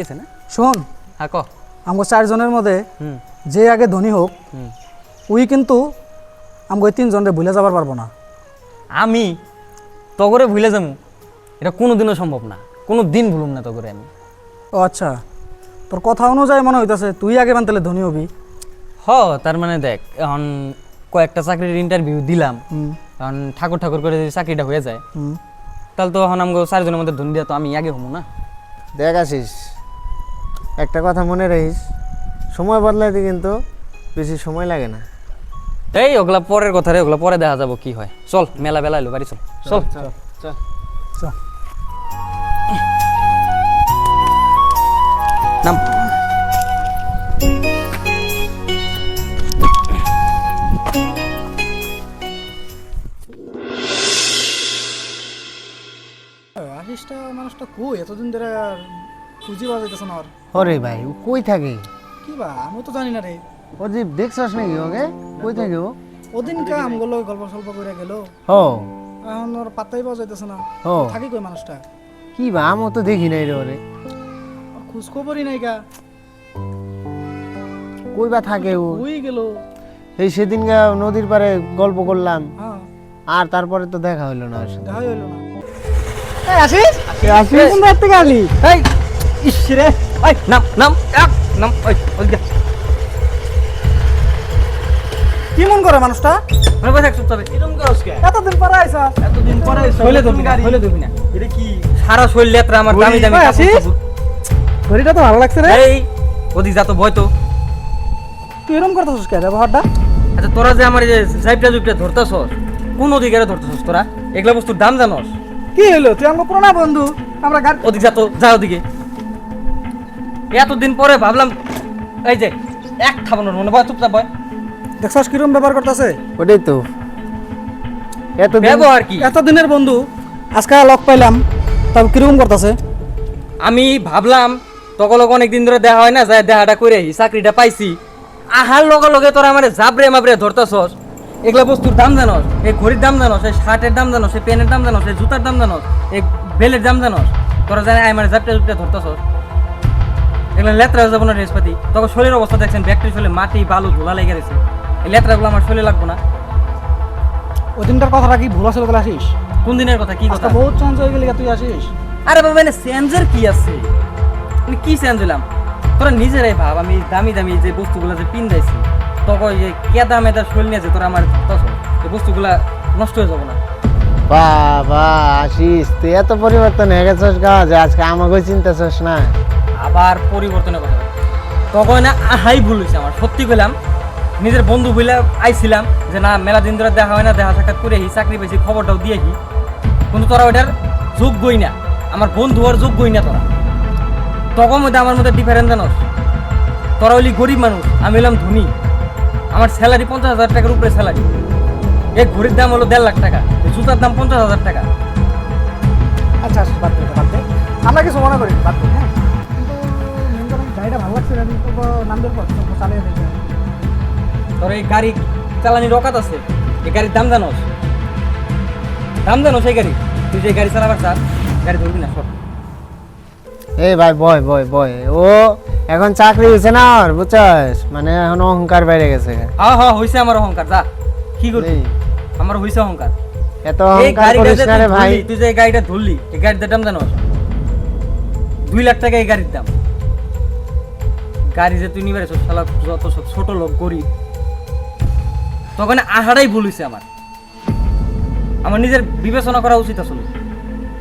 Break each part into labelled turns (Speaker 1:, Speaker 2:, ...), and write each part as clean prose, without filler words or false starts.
Speaker 1: গেছে না?
Speaker 2: শোন,
Speaker 1: হ্যাঁ ক।
Speaker 2: আমগো 4 জনের মধ্যে যে আগে ধনী হোক ওই কিন্তু আমগো 3 জনরে ভুলে যাবার পারবো না।
Speaker 1: আমি তগরে ভুলে যাবো এটা কোনোদিনও সম্ভব না, কোনো দিন ভুলুম না তগরে আমি।
Speaker 2: ও আচ্ছা, তোর কথা অনুযায়ী মনে হইতাছে তুই আগে বানতালে ধনী হবি।
Speaker 1: তার মানে দেখ, এখন কয়েকটা চাকরির ইন্টারভিউ দিলাম, এখন ঠাকুর ঠাকুর করে যদি চাকরিটা হয়ে যায় তাহলে তো এখন আমগো 4 জনের মধ্যে ধনী দিয়া তো আমি আগে হবো না।
Speaker 3: দেখ আসিস, একটা কথা মনে রাখিস, সময় বদলাইতে কিন্তু বেশি সময় লাগে না।
Speaker 1: এই ওগুলা পরের কথা রে, ওগুলা পরে দেখা যাবো কি হয়। চল, মেলা বেলা এলো, বাড়ি চল। চল
Speaker 3: চল চল
Speaker 2: চল।
Speaker 1: নাম।
Speaker 2: আশিসটা মানুষটা কই এতদিন ধরে খুঁজি পাওয়া যাইতেছে না।
Speaker 3: ওরে ভাই, ও কই থাকে?
Speaker 2: কি বা, আমি তো জানি না রে।
Speaker 3: ও যে দেখছস নাকি ওকে? কই থাকে ও?
Speaker 2: ওদিন কা আমগুলো গল্প সল্প করে গেল,
Speaker 3: ও
Speaker 2: এখন ওর পাত্তাই পাওয়া যাইতেছে না।
Speaker 3: ও
Speaker 2: থাকি কই মানুষটা?
Speaker 3: কি বা, আমি তো দেখি নাই রে ওরে।
Speaker 2: ওর খোঁজ খবরই নাই কা।
Speaker 3: কই বা থাকে ও?
Speaker 2: কই গেল?
Speaker 3: এই সেদিন নদীর পাড়ে গল্প করলাম,
Speaker 2: হ্যাঁ,
Speaker 3: আর তারপরে তো দেখা হইলো না ওর সাথে।
Speaker 2: দেখাই হইলো না। এই আশিস, আশিস কোন রাত থেকে আলি?
Speaker 1: এই ইস রে, এই নাম নাম এক নাম, ওই ওইদিকে
Speaker 2: কি মন করে মানুষটা?
Speaker 1: মানে বসে একটু তবে এরকম করস কে?
Speaker 2: এতদিন পরে আইছা।
Speaker 1: এতদিন পরে শৈলে ধরবি না, শৈলে ধরবি না। এটা কি সারা শৈল লেত্রা আমার দামি দামি
Speaker 2: ওই
Speaker 1: কাপড়
Speaker 2: আসিস?
Speaker 1: চোপড়।
Speaker 2: ঘড়িটা তো ভালো লাগছে রে।
Speaker 1: এই ওদিক যা তো বয় তো।
Speaker 2: তুই এরকম করতেছিস কে ব্যবহারটা?
Speaker 1: আচ্ছা তোরা যে আমার এই যে জাইপটা জুপটা ধরতাছস, কোন অধিকারে ধরতাছস তোরা? এগুলা বস্তুর দাম জানোস?
Speaker 2: কি হইলো? তুই আমার পুরোনা বন্ধু, আমরা গাড়ি
Speaker 1: ওদিক যা তো, যা ওদিকে। এতদিন পরে ভাবলাম এই যে এক খাবানোর মনে বয়, চুপচাপ বয়।
Speaker 2: দেখছস কিরকম ব্যবহার করতেছে?
Speaker 3: ওটাই তো, এতদিন
Speaker 1: ব্যবহার কি?
Speaker 2: এতদিনের বন্ধু আজকে লক পাইলাম, তবে কিরকম করতেছে?
Speaker 1: আমি ভাবলাম তকলক অনেকদিন ধরে দেখা হয় না, যায় দেখাটা করে চাকরিটা পাইছি। আহার লগে লগে তোরা মানে জাবরে মাবরে ধরতাছস। এগুলা বস্তুর দাম জানোস? এই ঘড়ির দাম জানোস? এই শার্টের দাম জানোস? এই প্যান্টের দাম জানোস? এই জুতার দাম জানোস? এই বেলের দাম জানোস? তোরা জানে আই মানে জাবটা জুপটা ধরতাছস। এগুলা লেত্রা হয়ে যাবো না ড্রেসপাতি। তখন শরীরের অবস্থা দেখছেন, ব্যাকটেরি শরীরে মাটি বালু ধুলা লেগে গেছে। এই লেত্রাগুলো আমার শরীরে লাগবো না।
Speaker 2: ওই দিনটার কথাটা কি ভুল আসলে আসিস?
Speaker 1: কোন দিনের কথা, কি কথা?
Speaker 2: বহুত চেঞ্জ হয়ে গেলি তুই আসিস।
Speaker 1: আরে বাবা, মানে সেন্সের কি আছে? মানে কি সেন্স হইলাম? তোরা নিজেরাই ভাব, আমি দামি দামি যে বস্তুগুলো যে পিন্দাইছি, তখন যে কেদা মেদা শৈল নিয়ে যে তোরা আমার তখন এই বস্তুগুলা নষ্ট হয়ে যাবো না?
Speaker 3: বাবা আসিস, তুই এত পরিবর্তন হয়ে গেছস গা যে আজকে আমাকে চিন্তাছস না।
Speaker 1: আবার পরিবর্তনের কথা তখন না, আহাই ভুল হয়েছে আমার, সত্যি কইলাম। নিজের বন্ধু বলে আইছিলাম যে না মেলা দিন ধরে দেখা হয় না, দেখা সাক্ষাৎ করে চাকরি পেয়েছি, খবরটাও দিয়েছি। কিন্তু তোরা ওইটার যোগ্যই না, আমার বন্ধু আর যোগ্যই না তোরা। তখন মধ্যে আমার মধ্যে ডিফারেন্স জানোস? তোরা হইলি গরিব মানুষ, আমি হইলাম ধনী। আমার স্যালারি 50,000 টাকার উপরে স্যালারি। এক ঘড়ির দাম হলো 1.5 লাখ টাকা, এই জুতার দাম 50,000 টাকা।
Speaker 2: আচ্ছা আচ্ছা, বাদ দে, বাদ দে। আমরা কিছু মনে করি, বাদ দে। হ্যাঁ, কিন্তু মেন কথা গাড়িটা ভালো লাগছে না, তো নামদের পর চালিয়ে দেখে।
Speaker 1: তোর এই গাড়ি চালানির অকাত আছে? এই গাড়ির দাম জানোস? দাম জানোস এই গাড়ি? তুই যে গাড়ি চালাবার চাস, গাড়ি ধরবি না সব।
Speaker 3: এই ভাই বয় বয় বয়, ও এখন চাকরি হয়েছে না আর, বুঝছস? মানে এখন অহংকার বাইরে গেছে।
Speaker 1: হ্যাঁ হ্যাঁ, হইছে আমার অহংকার। যা কি করবি?
Speaker 3: এই,
Speaker 1: আমার হইছে অহংকার।
Speaker 3: এত
Speaker 1: এই
Speaker 3: অহংকার
Speaker 1: গাড়িটা
Speaker 3: করিস
Speaker 1: যে
Speaker 3: না
Speaker 1: তুই
Speaker 3: রে ভাই।
Speaker 1: ধরলি, তুই যে এই গাড়িটা ধরলি, এই গাড়িটার দাম জানোস? 2 লাখ টাকা এই গাড়ির দাম। গাড়ি যে তুই নিবে শালা যত সব ছোট লোক গরিব, তখন আহারাই ভুল হইছে আমার। আমার নিজের বিবেচনা করা উচিত আসলে,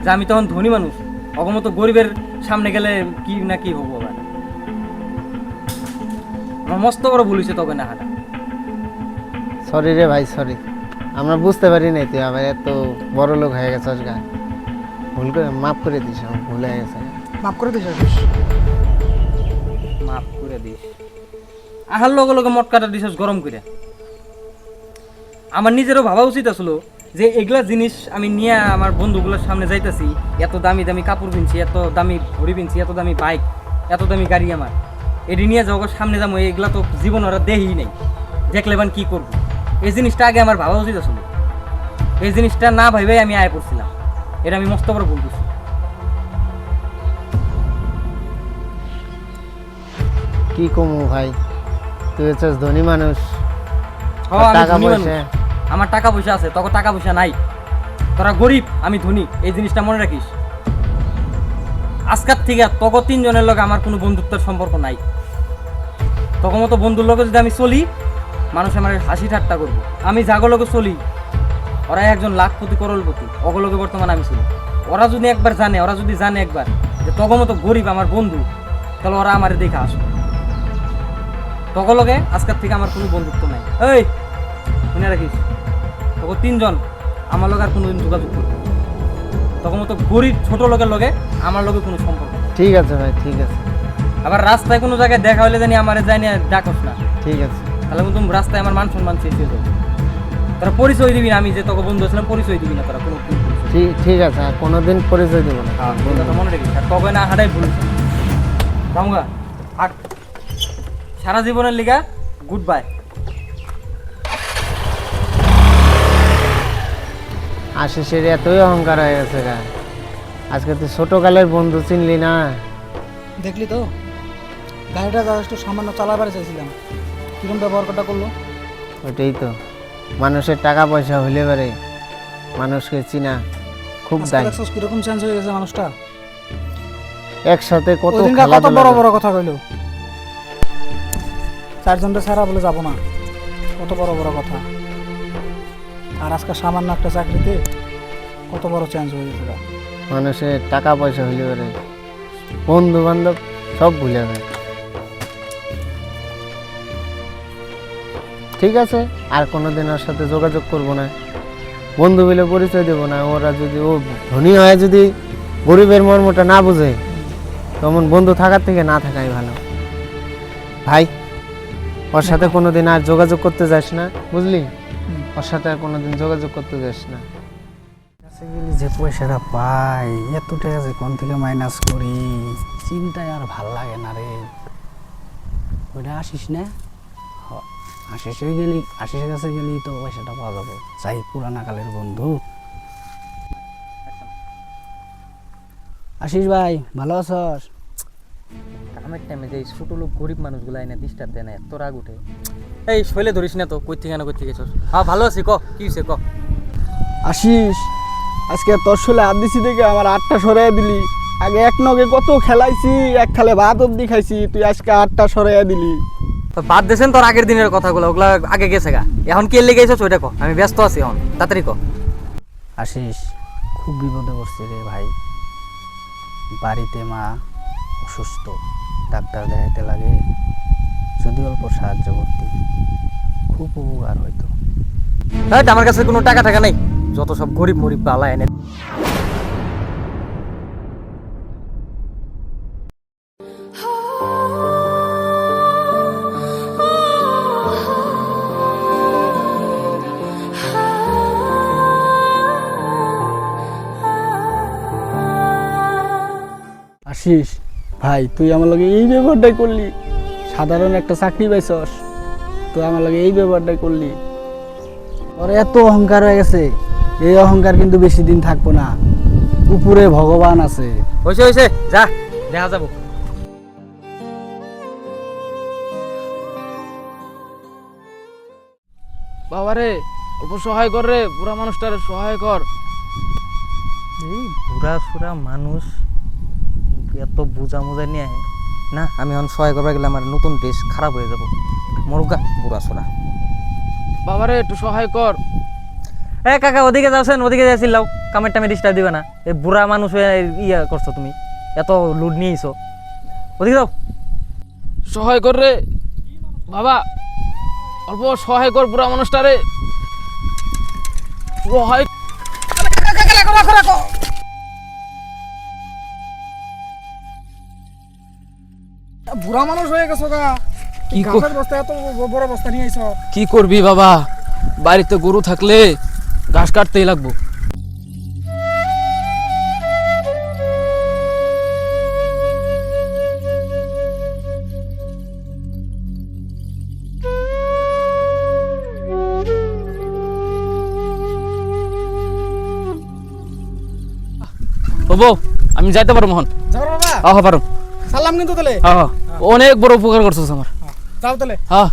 Speaker 1: যে আমি তখন ধনী মানুষ, অগমত গরিবের সামনে গেলে কি না কি হবো। আবার আমার মস্ত বড় ভুল হয়েছে তখন আহারা।
Speaker 3: সরি রে ভাই, সরি, আমরা বুঝতে পারি নাই তুই আবার এত বড় লোক হয়ে গেছস গা। ভুল করে মাফ করে দিস, আমার ভুল হয়ে গেছে।
Speaker 2: মাফ করে দিস আসিস।
Speaker 1: মাফ করে দিস? আহার লগে লগে মটকাটা দিছস গরম করে। আমার নিজেরও ভাবা উচিত আসলো যে এগুলা জিনিস আমি নিয়ে আমার বন্ধুগুলোর সামনে যাইতেছি, এত দামি দামি কাপড় কিনছি, এত দামি ঘড়ি কিনছি, এত দামি বাইক, এত দামি গাড়ি আমার, এটি নিয়ে যাওয়ার সামনে যাবো, এগুলা তো জীবন ওরা দেহই নেই, দেখলে বান কি করবো? এই জিনিসটা আগে আমার ভাবা উচিত আসলে। এই জিনিসটা না ভাইবাই আমি আয় পড়ছিলাম, এটা আমি মস্ত বড় ভুল করছি।
Speaker 3: কি কমু ভাই, তুই হচ্ছিস ধনী মানুষ,
Speaker 1: ও, আমি
Speaker 3: টাকা
Speaker 1: ধনী মানুষ।
Speaker 3: পয়সা
Speaker 1: আমার টাকা পয়সা আছে, তখন টাকা পয়সা নাই। তোরা গরিব, আমি ধনী, এই জিনিসটা মনে রাখিস। আজকাল থেকে তখন 3 জনের লগে আমার কোনো বন্ধুত্বের সম্পর্ক নাই। তখন মতো বন্ধুর লগে যদি আমি চলি, মানুষ আমার হাসি ঠাট্টা করবো। আমি যাগো লগে চলি, ওরা একজন লাখপতি করোড়পতি, অগলগে বর্তমানে আমি চলি। ওরা যদি একবার জানে, ওরা যদি জানে একবার যে তখন মতো গরিব আমার বন্ধু, তাহলে ওরা আমার দেখে আসবে। তখন লগে আজকাল থেকে আমার কোনো বন্ধুত্ব নাই। এই মনে রাখিস, তখন 3 জন আমার লগে আর কোনোদিন যোগাযোগ করবে। তখন মতো গরিব ছোট লোকের লগে আমার লগে কোনো সম্পর্ক নেই।
Speaker 3: ঠিক আছে ভাই, ঠিক আছে,
Speaker 1: আবার রাস্তায় কোনো জায়গায় দেখা হলে জানি আমার জানি ডাকস না,
Speaker 3: ঠিক আছে।
Speaker 1: তাহলে কিন্তু রাস্তায় আমার মান সম্মান শেষ হয়ে যাবে। তোরা পরিচয় দিবি না, আমি যে তোকে বন্ধু ছিলাম পরিচয় দিবি না তোরা কোনো পরিচয়।
Speaker 3: ঠিক আছে, আর কোনোদিন পরিচয় দেবো না।
Speaker 1: হ্যাঁ, এই কথা মনে রাখিস। আর তবে না হাঁটাই ভুল যামগা, হাট। সারা জীবনের লিগা গুড বাই।
Speaker 3: আশিসের এতই অহংকার হয়ে গেছে গা, আজকে তুই ছোটকালের বন্ধু চিনলি না।
Speaker 2: দেখলি তো, গাড়িটা যথেষ্ট সামান্য চালাবার চাইছিলাম, কিরম ব্যবহারটা করলো।
Speaker 3: ওইটাই তো, মানুষের টাকা পয়সা হইলে পারে মানুষকে চিনা খুব দায়।
Speaker 2: দেখছিস কিরকম চেঞ্জ হয়ে গেছে মানুষটা।
Speaker 3: একসাথে কত
Speaker 2: ওইদিনকার কত
Speaker 3: খেলাধুলা
Speaker 2: বড়
Speaker 3: করে।
Speaker 2: বড় কথা কইলো, 4 জনটা ছাড়া বলে যাবো না, কত বড় বড় কথা। আর আজকে সামান্য একটা চাকরিতে কত বড় চেঞ্জ হয়ে গেছে।
Speaker 3: মানুষের টাকা পয়সা হইলে পারে বন্ধু বান্ধব সব ভুলে যায়। ঠিক আছে, আর কোনোদিন ওর সাথে যোগাযোগ করব না, বন্ধু বলে পরিচয় দেবো না। ওরা যদি ও ধনী হয়, যদি গরিবের মর্মটা না বুঝে, তখন বন্ধু থাকার থেকে না থাকাই ভালো। ভাই, ওর সাথে কোনোদিন আর যোগাযোগ করতে যাস না, বুঝলি? ওর সাথে আর কোনোদিন যোগাযোগ করতে যাস না।
Speaker 2: যে পয়সাটা পাই, এত টাকা যে কোন থেকে মাইনাস করি, চিন্তায় আর ভাল লাগে না রে। ওইটা আসিস না, আশিসের কাছে গেলেই তো পয়সাটা পাওয়া যাবে। যাই পুরানা কালের বন্ধু। আশিস ভাই, ভালো আছস?
Speaker 1: কামের টাইমে যে ছোট লোক গরিব মানুষগুলো এনে ডিস্টার্ব দেয় না, এত রাগ উঠে। এই শৈলে ধরিস না তো, কই থেকে না কই থেকে গেছস? হ্যাঁ ভালো আছি, ক কি হইছে ক।
Speaker 2: আশিস, আজকে তোর শোলে হাত দিছি দেখে আমার 8টা সরাইয়া দিলি। আগে এক নগে কত খেলাইছি, এক খালে ভাত অব্দি খাইছি, তুই আজকে 8টা সরাইয়া দিলি।
Speaker 1: তো বাদ দেছেন তোর আগের দিনের কথাগুলো, ওগুলা আগে গেছে গা। এখন কে লেগে গেছস ওইটা ক, আমি ব্যস্ত আছি এখন, তাড়াতাড়ি ক।
Speaker 2: আশিস, খুব বিপদে পড়ছি রে ভাই। বাড়িতে মা অসুস্থ, ডাক্তার দেখাইতে লাগে। যদি অল্প সাহায্য করতি খুব উপকার হইতো।
Speaker 1: হ্যাঁ, আমার কাছে কোনো টাকা টাকা নেই, যত সব গরিব মরিব বালা এনে।
Speaker 2: আশিস ভাই, তুই আমার লগে এই ব্যবহারটাই করলি। সাধারণ একটা চাকরি পাইছস, তুই আমার লগে এই ব্যবহারটাই করলি। ওর এত অহংকার হয়ে গেছে, এই অহংকার কিন্তু বেশি দিন থাকবো না। উপরে ভগবান আছে।
Speaker 1: হয়েছে হয়েছে, যা দেখা যাবো।
Speaker 4: বাবারে অল্প সহায় কর রে, বুড়া মানুষটারে সহায় কর।
Speaker 1: এই বুড়া সুরা মানুষ এত বোঝা মোজা নিয়ে আহে না, আমি এখন সহায় করবার গেলে আমার নতুন ড্রেস খারাপ হয়ে যাব। মরুগা বুড়া সুরা।
Speaker 4: বাবারে একটু সহায় কর।
Speaker 1: এ কাকা, ওদিকে যাচ্ছেন, ওদিকে যাচ্ছিল, কামের টামে ডিস্টার্ব দিবে না। এই বুড়া মানুষ হয়ে ইয়া করছো তুমি, এত লুড নিয়ে আইছো, ওদিকে যাও।
Speaker 4: সহায় কর রে বাবা, অল্প সহায় কর বুড়া মানুষটারে। সহায়
Speaker 2: বুড়া মানুষ হয়ে গেছো গা,
Speaker 4: কি
Speaker 2: গাছের বস্তা এত বড় বস্তা নিয়ে আইছো।
Speaker 4: কি করবি বাবা, বাড়িতে গরু থাকলে ঘাস কাটতেই লাগবো। বাবু, আমি যাইতে পারো মোহন?
Speaker 2: যাবো বাবা,
Speaker 4: আহ পারো।
Speaker 2: সালাম কিন্তু তাহলে।
Speaker 4: আহ অনেক বড় উপকার করছিস আমার।
Speaker 2: যাও তাহলে।
Speaker 4: হ্যাঁ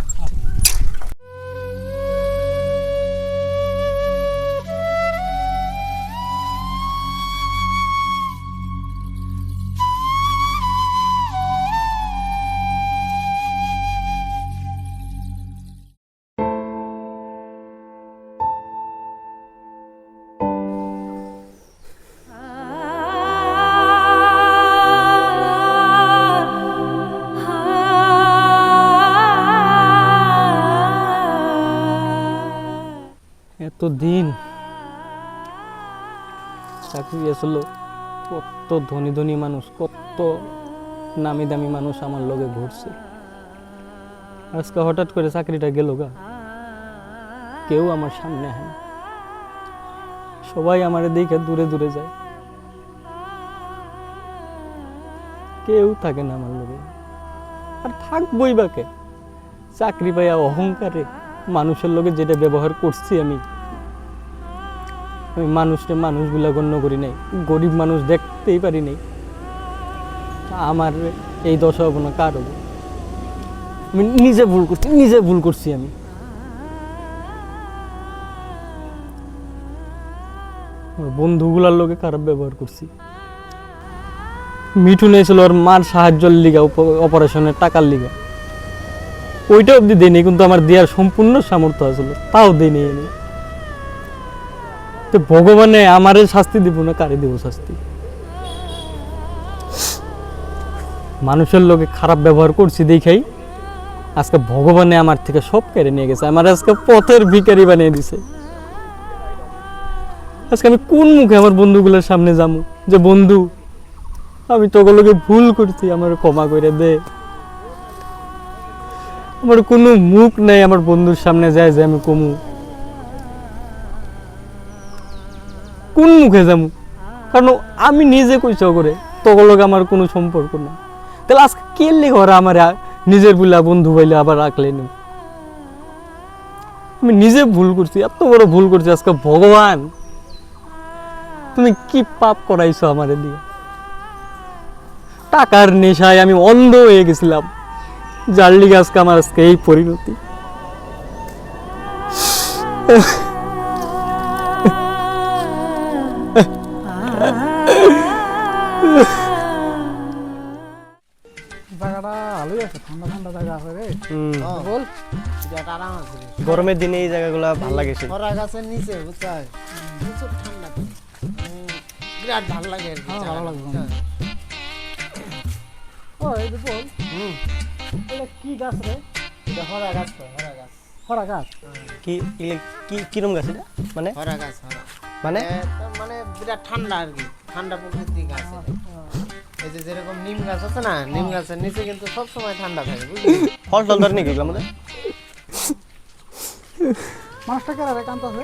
Speaker 1: এতদিন চাকরি আসলো, কত ধনী ধনী মানুষ, কত নামি দামি মানুষ আমার লগে ঘুরছে। আজকে হঠাৎ করে চাকরিটা গেল গা, কেউ আমার সামনে আসে না, সবাই আমার দেখে দূরে দূরে যায়, কেউ থাকে না আমার লগে। আর থাকবই বা কে? চাকরি পাইয়া অহংকারে মানুষের লগে যেটা ব্যবহার করছি আমি মানুষকে মানুষগুলা গণ্য করি নাই, গরিব মানুষ দেখতেই পারি নাই। আমার এই দশা হবো না, কার হবো? আমি নিজে ভুল করছি আমি। আমার বন্ধুগুলার লোকে খারাপ ব্যবহার করছি। মিঠু নিয়েছিল ওর মার সাহায্যের লিগা, অপারেশনের টাকার লিগা, ওইটা অব্দি দেয়নি, কিন্তু আমার দেওয়ার সম্পূর্ণ সামর্থ্য আসলো, তাও দেয়নি আমি। তো ভগবানে আমারে শাস্তি দিব না, কারে দিব শাস্তি? মানুষের লোকে খারাপ ব্যবহার করছি দেখাই আজকে ভগবানে আমার থেকে সব কেড়ে নিয়ে গেছে, আমার আজকে পথের ভিখারি বানিয়ে দিছে। আজকে আমি কোন মুখে আমার বন্ধুগুলোর সামনে যাবো যে বন্ধু আমি তোগুলোকে ভুল করছি, আমার ক্ষমা করে দে? আমার কোনো মুখ নাই আমার বন্ধুর সামনে যায় যে আমি কমু, কোন মুখে যাবো? কারণ আমি নিজে কইছ করে তোগুলোকে আমার কোনো সম্পর্ক নাই। তাহলে আজকে কেলে ঘরে আমার নিজের বুলা বন্ধু বইলে আবার রাখলেন? আমি নিজে ভুল করছি, এত বড় ভুল করছি। আজকে ভগবান তুমি কি পাপ করাইছো আমারে দিয়ে? টাকার নেশায় আমি অন্ধ হয়ে গেছিলাম, যার লিগে আজকে আমার আজকে এই পরিণতি।
Speaker 2: জায়গাটা ভালোই আছে, ঠান্ডা ঠান্ডা জায়গা আছে রে।
Speaker 3: বল এটা আরাম আছে।
Speaker 1: গরমের দিনে এই জায়গাগুলো ভালো লাগে।
Speaker 3: খরা গাছের নিচে বুঝছাস, প্রচুর ঠান্ডা তো। বিরাট ভালো লাগে আর কি।
Speaker 2: ভালো লাগবে। ও এই যে বল, এটা কি গাছ রে?
Speaker 3: এটা খরা গাছ তো, খরা গাছ।
Speaker 2: খরা গাছ?
Speaker 1: কি কিরম গাছ এটা? মানে
Speaker 3: খরা গাছ, খরা।
Speaker 1: মানে
Speaker 3: মানে বিরাট ঠান্ডা আর কি, ঠান্ডা প্রকৃতির গাছ এটা। এই যে যেরকম নিম গাছ আছে না, নিম গাছের নিচে কিন্তু সব সময় ঠান্ডা থাকে, বুঝলি?
Speaker 1: ফল টল ধরে নাকি আমাদের?
Speaker 2: মানুষটা কেন রে কান্তাছে?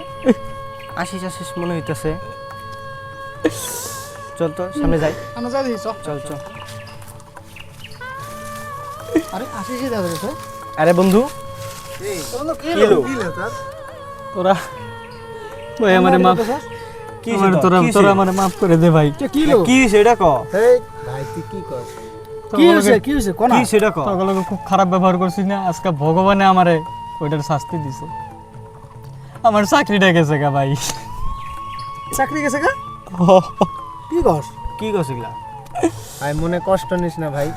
Speaker 1: আশিস আশিস মনে হইতেছে। চল তো সামনে যাই।
Speaker 2: আমরা যাই দেখি,
Speaker 1: চল চল।
Speaker 2: আরে আসিসই যাবে রে।
Speaker 1: আরে বন্ধু
Speaker 2: কি
Speaker 1: হলো? তোরা ভাই আমারে মাফ,
Speaker 2: কি
Speaker 1: তোরা আমারে মাফ করে দে ভাই।
Speaker 2: কি হলো?
Speaker 1: কি সেটা ক?
Speaker 3: এই ভাই তুই কি করছ?
Speaker 2: কি হইছে কোন?
Speaker 1: কি সেটা ক? তোগুলোকে খুব খারাপ ব্যবহার করছিস না, আজকে ভগবানে আমারে ওইটার শাস্তি দিছে। আমার চাকরিটা গেছে গা ভাই।
Speaker 2: চাকরি গেছে গা? কি কস?
Speaker 1: কি করছিলা?
Speaker 3: ভাই মনে কষ্ট নিস না ভাই,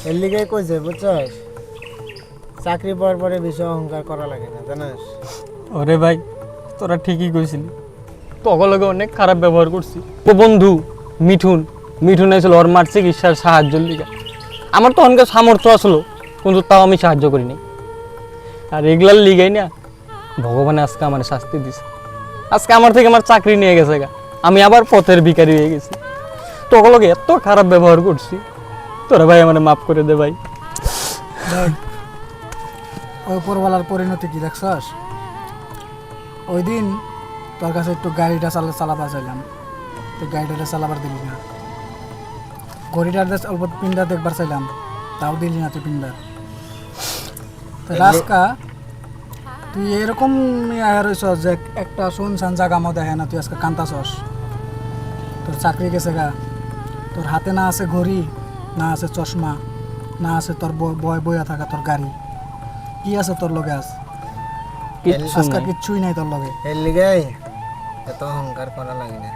Speaker 3: এর লিগেই কইছে বুঝছস, চাকরি পাওয়ার পরে বেশি অহংকার করা লাগে না, জানাস?
Speaker 1: ওরে ভাই তোরা ঠিকই কইছিলি, তোগুলোকে অনেক খারাপ ব্যবহার করছি। ও বন্ধু মিঠুন আসলে ওর মার চিকিৎসার সাহায্যের লিগা। আমার তো অনেক সামর্থ্য আসলো, কিন্তু তাও আমি সাহায্য করিনি। আর এগুলার লিগাই না ভগবানে আজকে আমার শাস্তি দিছে। আজকে আমার থেকে আমার চাকরি নিয়ে গেছে গা, আমি আবার পথের ভিখারি হয়ে গেছি। তোগুলোকে এত খারাপ ব্যবহার করছি, তোরা ভাই আমার মাফ করে দে ভাই।
Speaker 2: ওই উপরওয়ালার পরিণতি কি দেখছস? ওই দিন তোর কাছে একটু গাড়িটা চালাবার চাইলাম, তুই গাড়িটা চালাবার দিলি না। গড়িটার অল্প পিন্ডা দেখবার চাইলাম, তাও দিলি না তুই পিন্ডা। রাস্কা তুই এরকম রইছ যে একটা শুনছান জায়গা মো দেখে না, তুই আজকে কান্তাছস। তোর চাকরি গেছে গা, তোর হাতে না আছে ঘড়ি, না আছে চশমা, না আছে তোর বয়া থাকা তোর গাড়ি, কি আছে তোর লগে? আজকাল কিচ্ছুই নাই তোর লগে।
Speaker 3: এর লিগে এত অহংকার করা লাগে না।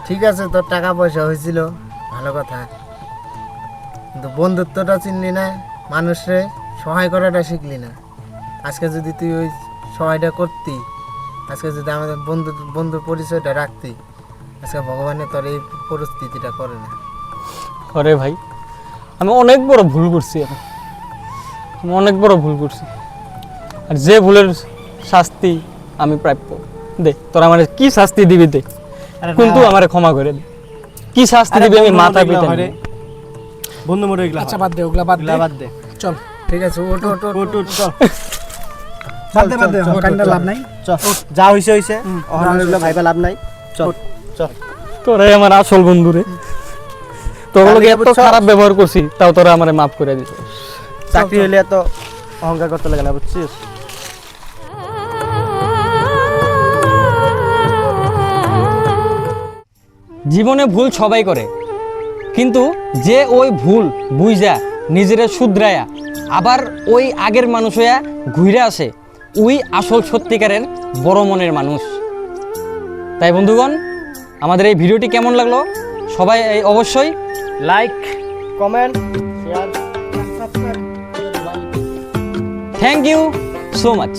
Speaker 3: ঠিক আছে, তোর টাকা পয়সা হয়েছিল ভালো কথা, কিন্তু বন্ধুত্বটা চিনলি না, মানুষরে সহায় করাটা শিখলি না। আজকে যদি তুই ওই সহায়টা করতি, আজকে যদি আমাদের বন্ধুর পরিচয়টা রাখতি, আজকে ভগবানের তোর এই পরিস্থিতিটা করে না।
Speaker 1: করে ভাই, আমি অনেক বড় ভুল করছি, আমি অনেক বড় ভুল করছি। আর যে ভুলের শাস্তি আমি প্রাপ্য, দে তোরা আমার কি শাস্তি দিবি দে, কিন্তু আমারে ক্ষমা করে দে। কি শাস্তি দিবি আমি মাথা পিটা নেব।
Speaker 5: বন্ধু মরে গেলা।
Speaker 2: আচ্ছা বাদ দে, ওগুলা বাদ দে। চল
Speaker 3: ঠিক আছে, ওটো ওটো ওটো
Speaker 5: চল
Speaker 2: বাদ দে, কান্না লাভ নাই।
Speaker 5: চল, যা হইছে হইছে, অহন এগুলা ভাইবা লাভ নাই। চল চল।
Speaker 1: তোরাই আমার আসল বন্ধু রে, তোগুলোকে এত খারাপ ব্যবহার করছি, তাও তোরা আমারে মাফ করে দিস।
Speaker 5: চাকরি হইলে এত অহংকার করতে লাগে না, বুঝছিস?
Speaker 1: জীবনে ভুল সবাই করে, কিন্তু যে ওই ভুল বুঝা নিজেরা শুধরায়া আবার ওই আগের মানুষ হইয়া ঘুরে আসে, ওই আসল সত্যিকারের বড় মনের মানুষ। তাই বন্ধুগণ, আমাদের এই ভিডিওটি কেমন লাগলো সবাই অবশ্যই
Speaker 5: like, comment, share,
Speaker 1: thank you so much.